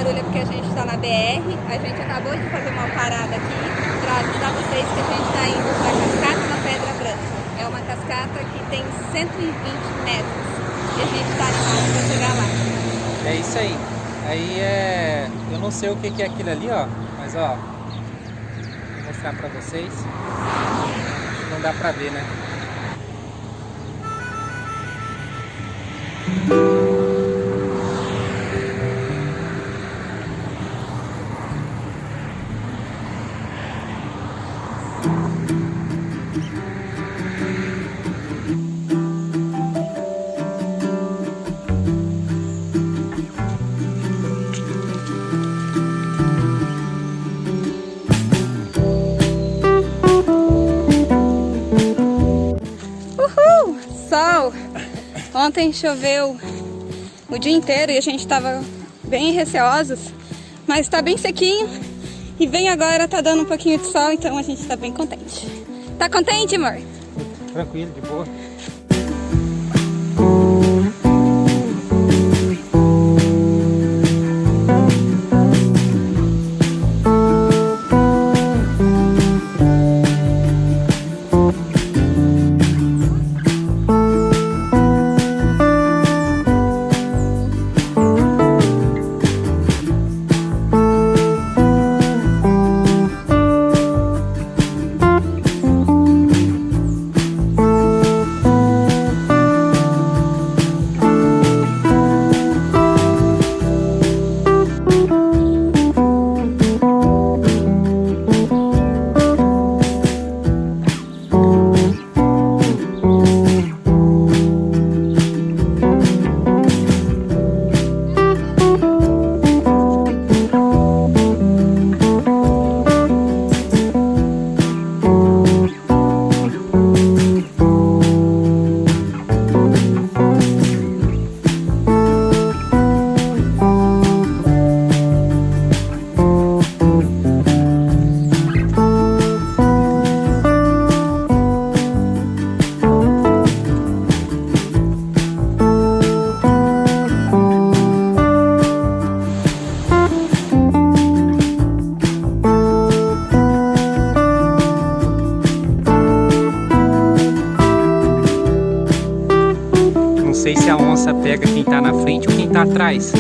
barulho é porque a gente está na BR. A gente acabou de fazer uma parada aqui para avisar vocês que a gente está indo para a Cascata da Pedra Branca. É uma cascata que tem 120 metros e a gente está animado para chegar lá. É isso aí. Aí eu não sei o que é aquilo ali, ó. Mas ó, vou mostrar para vocês. Não dá para ver, né? Uhul! Sol! Ontem choveu o dia inteiro e a gente estava bem receosos, mas está bem sequinho e bem agora tá dando um pouquinho de sol, então a gente está bem contente. Tá contente, amor? Tranquilo, de boa. Não sei se a onça pega quem tá na frente ou quem tá atrás.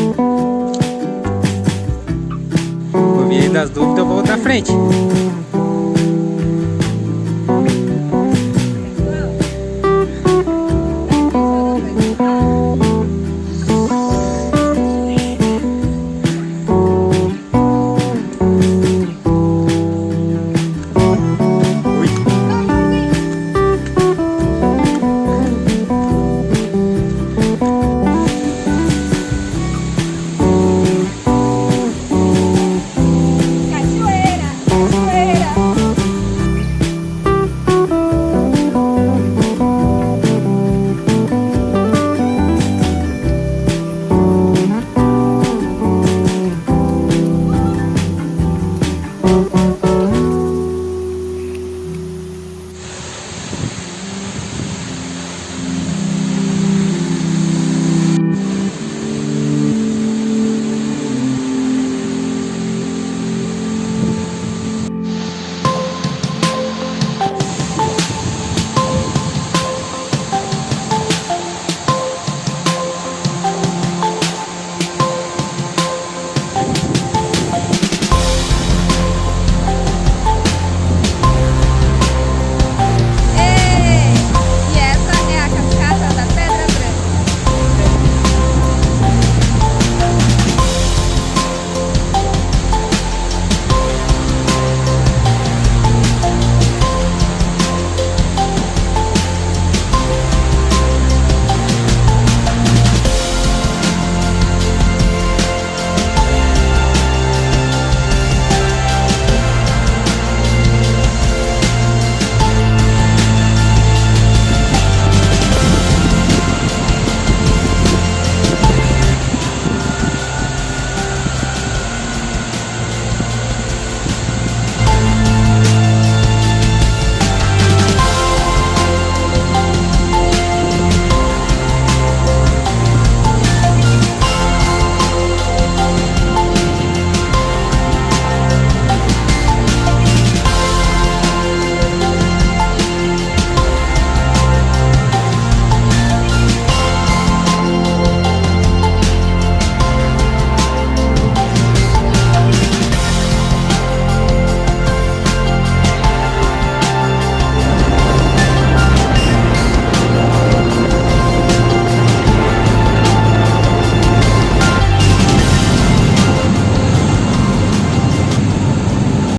Por via das dúvidas, eu vou na frente.